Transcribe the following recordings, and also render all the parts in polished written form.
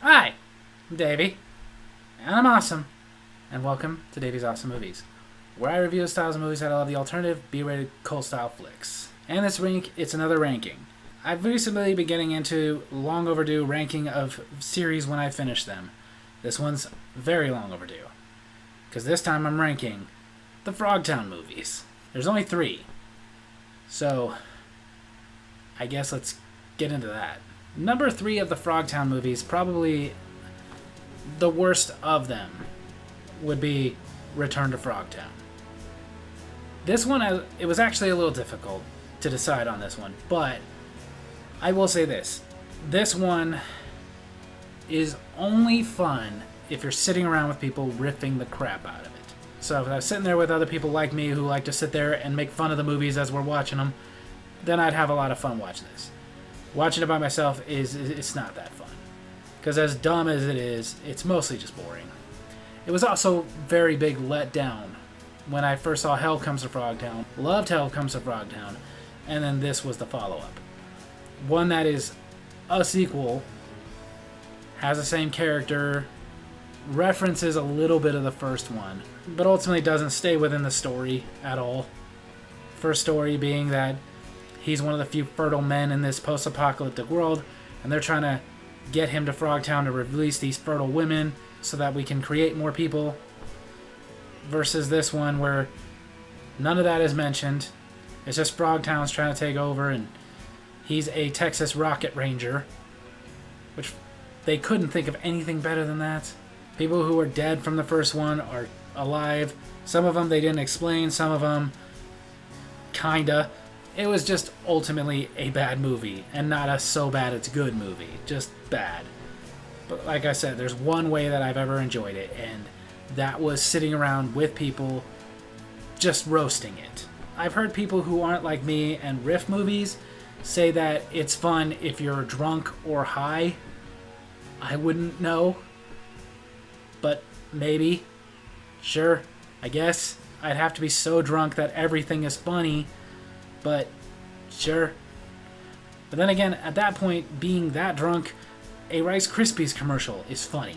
Hi, I'm Davy, and I'm awesome, and welcome to Davy's Awesome Movies, where I review the styles of movies that I love the alternative, B-rated, cult-style flicks. And this week, it's another ranking. I've recently been getting into long overdue ranking of series when I finish them. This one's very long overdue, because this time I'm ranking the Frogtown movies. There's only 3, so I guess let's get into that. Number 3 of the Frogtown movies, probably the worst of them, would be Return to Frogtown. This one, it was actually a little difficult to decide on this one, but I will say this. This one is only fun if you're sitting around with people riffing the crap out of it. So if I was sitting there with other people like me who like to sit there and make fun of the movies as we're watching them, then I'd have a lot of fun watching this. Watching it by myself it's not that fun. Because as dumb as it is, it's mostly just boring. It was also very big letdown when I first saw Hell Comes to Frogtown. Loved Hell Comes to Frogtown. And then this was the follow-up. One that is a sequel, has the same character, references a little bit of the first one, but ultimately doesn't stay within the story at all. First story being that he's one of the few fertile men in this post-apocalyptic world, and they're trying to get him to Frogtown to release these fertile women so that we can create more people. Versus this one where none of that is mentioned. It's just Frogtown's trying to take over, and he's a Texas Rocket Ranger, which they couldn't think of anything better than that. People who were dead from the first one are alive. Some of them they didn't explain, some of them kinda. It was just ultimately a bad movie, and not a so bad it's good movie, just bad. But like I said, there's one way that I've ever enjoyed it, and that was sitting around with people just roasting it. I've heard people who aren't like me and riff movies say that it's fun if you're drunk or high. I wouldn't know, but maybe. Sure, I guess. I'd have to be so drunk that everything is funny. But, sure. But then again, at that point, being that drunk, a Rice Krispies commercial is funny.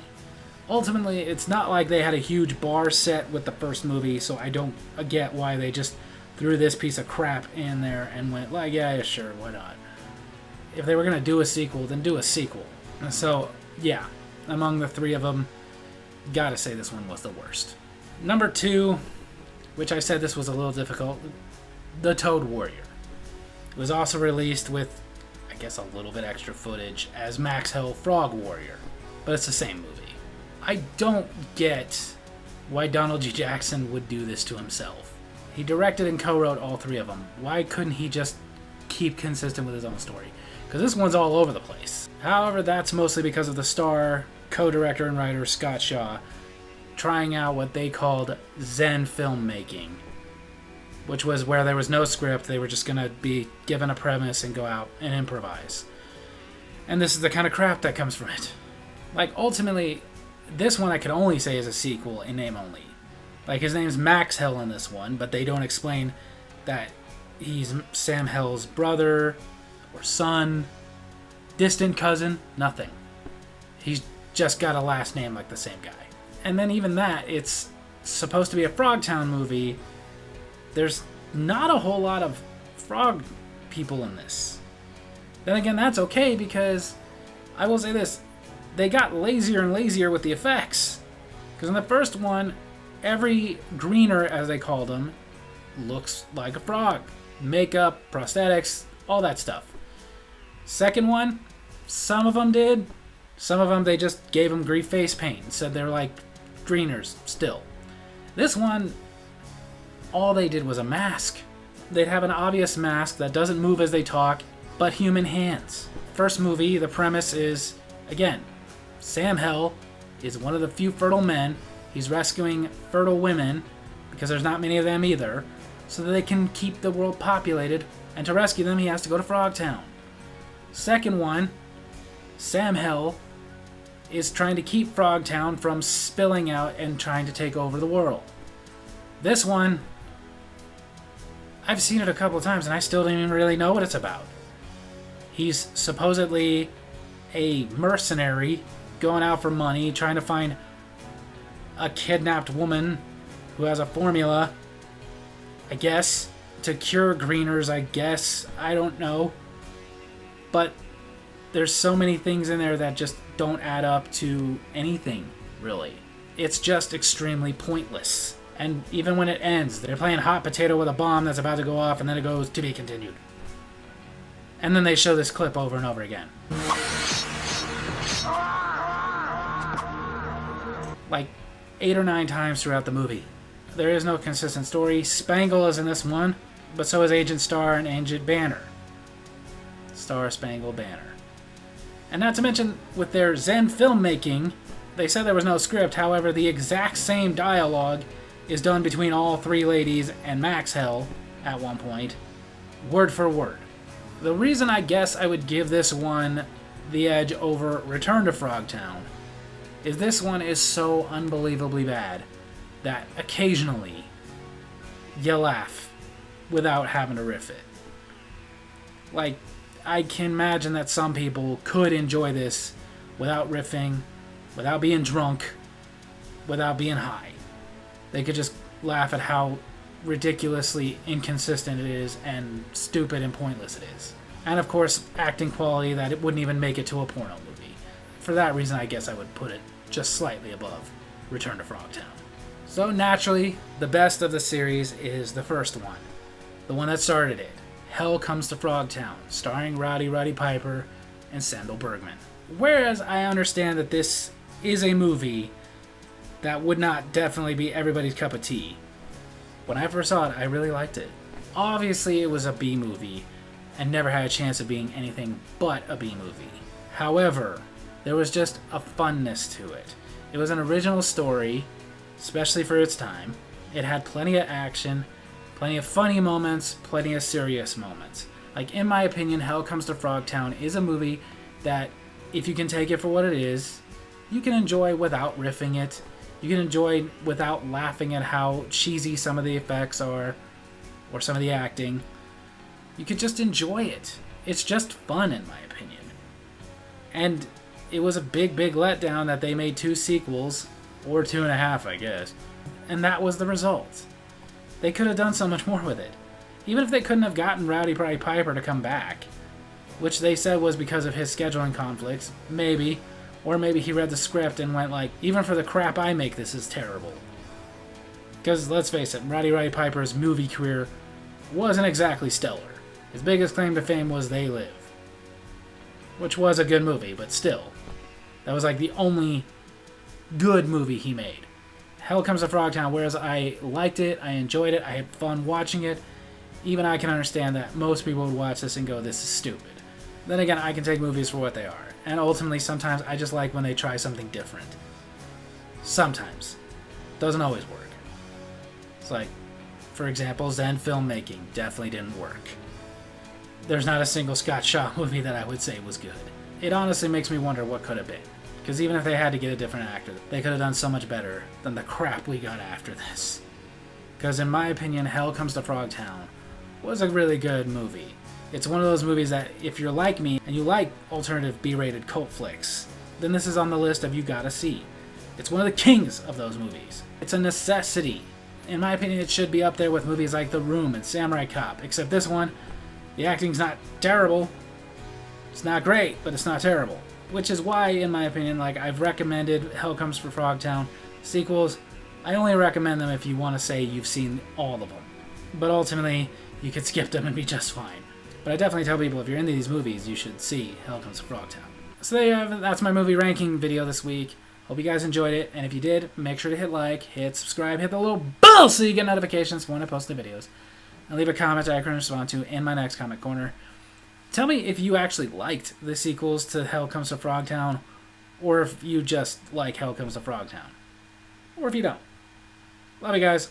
Ultimately, it's not like they had a huge bar set with the first movie, so I don't get why they just threw this piece of crap in there and went, like, yeah, sure, why not? If they were going to do a sequel, then do a sequel. So, yeah, among the 3 of them, gotta say this one was the worst. Number 2, which I said this was a little difficult, The Toad Warrior. It was also released with, I guess, a little bit extra footage as Max Hell Frog Warrior, but it's the same movie. I don't get why Donald G. Jackson would do this to himself. He directed and co-wrote all 3 of them. Why couldn't he just keep consistent with his own story? Because this one's all over the place. However, that's mostly because of the star, co-director and writer Scott Shaw trying out what they called Zen filmmaking, which was where there was no script. They were just going to be given a premise and go out and improvise. And this is the kind of crap that comes from it. Like, ultimately, this one I could only say is a sequel in name only. Like, his name's Max Hell in this one, but they don't explain that he's Sam Hell's brother or son, distant cousin, nothing. He's just got a last name like the same guy. And then even that, it's supposed to be a Frogtown movie. There's not a whole lot of frog people in this. Then again, that's okay, because I will say this, they got lazier and lazier with the effects. Because in the first one, every greener, as they called them, looks like a frog. Makeup, prosthetics, all that stuff. Second one, some of them did. Some of them, they just gave them grief face paint and said they're like greeners still. This one, all they did was a mask. They'd have an obvious mask that doesn't move as they talk, but human hands. First movie, the premise is, again, Sam Hell is one of the few fertile men. He's rescuing fertile women, because there's not many of them either, so that they can keep the world populated, and to rescue them, he has to go to Frogtown. Second one, Sam Hell is trying to keep Frogtown from spilling out and trying to take over the world. This one, I've seen it a couple of times and I still don't even really know what it's about. He's supposedly a mercenary going out for money, trying to find a kidnapped woman who has a formula, I guess, to cure greeners, I guess. I don't know. But there's so many things in there that just don't add up to anything, really. It's just extremely pointless. And even when it ends, they're playing hot potato with a bomb that's about to go off, and then it goes to be continued. And then they show this clip over and over again. Like 8 or 9 times throughout the movie. There is no consistent story. Spangle is in this one, but so is Agent Star and Agent Banner. Star Spangled Banner. And not to mention, with their Zen filmmaking, they said there was no script. However, the exact same dialogue is done between all 3 ladies and Max Hell at one point, word for word. The reason I guess I would give this one the edge over Return to Frogtown is this one is so unbelievably bad that occasionally you laugh without having to riff it. Like, I can imagine that some people could enjoy this without riffing, without being drunk, without being high. They could just laugh at how ridiculously inconsistent it is and stupid and pointless it is. And of course, acting quality that it wouldn't even make it to a porno movie. For that reason, I guess I would put it just slightly above Return to Frogtown. So naturally, the best of the series is the first one. The one that started it. Hell Comes to Frogtown, starring Roddy Piper and Sandal Bergman. Whereas I understand that this is a movie that would not definitely be everybody's cup of tea. When I first saw it, I really liked it. Obviously, it was a B movie and never had a chance of being anything but a B movie. However, there was just a funness to it. It was an original story, especially for its time. It had plenty of action, plenty of funny moments, plenty of serious moments. Like, in my opinion, Hell Comes to Frogtown is a movie that, if you can take it for what it is, you can enjoy without riffing it. You can enjoy without laughing at how cheesy some of the effects are, or some of the acting. You could just enjoy it. It's just fun, in my opinion. And it was a big letdown that they made 2 sequels, or 2.5, I guess. And that was the result. They could have done so much more with it. Even if they couldn't have gotten Roddy Piper to come back, which they said was because of his scheduling conflicts, maybe. Or maybe he read the script and went like, even for the crap I make, this is terrible. Because, let's face it, Roddy Piper's movie career wasn't exactly stellar. His biggest claim to fame was They Live, which was a good movie, but still. That was like the only good movie he made. Hell Comes to Frogtown, whereas I liked it, I enjoyed it, I had fun watching it, even I can understand that most people would watch this and go, this is stupid. Then again, I can take movies for what they are. And ultimately, sometimes I just like when they try something different. Sometimes. Doesn't always work. It's like, for example, Zen filmmaking definitely didn't work. There's not a single Scott Shaw movie that I would say was good. It honestly makes me wonder what could have been. Because even if they had to get a different actor, they could have done so much better than the crap we got after this. Because in my opinion, Hell Comes to Frogtown was a really good movie. It's one of those movies that, if you're like me, and you like alternative B-rated cult flicks, then this is on the list of you gotta see. It's one of the kings of those movies. It's a necessity. In my opinion, it should be up there with movies like The Room and Samurai Cop, except this one, the acting's not terrible. It's not great, but it's not terrible. Which is why, in my opinion, like, I've recommended Hell Comes to Frogtown sequels. I only recommend them if you want to say you've seen all of them. But ultimately, you could skip them and be just fine. But I definitely tell people, if you're into these movies, you should see Hell Comes to Frogtown. So there you have it. That's my movie ranking video this week. Hope you guys enjoyed it. And if you did, make sure to hit like, hit subscribe, hit the little bell so you get notifications when I post the videos. And leave a comment I can respond to in my next comment corner. Tell me if you actually liked the sequels to Hell Comes to Frogtown, or if you just like Hell Comes to Frogtown. Or if you don't. Love you guys.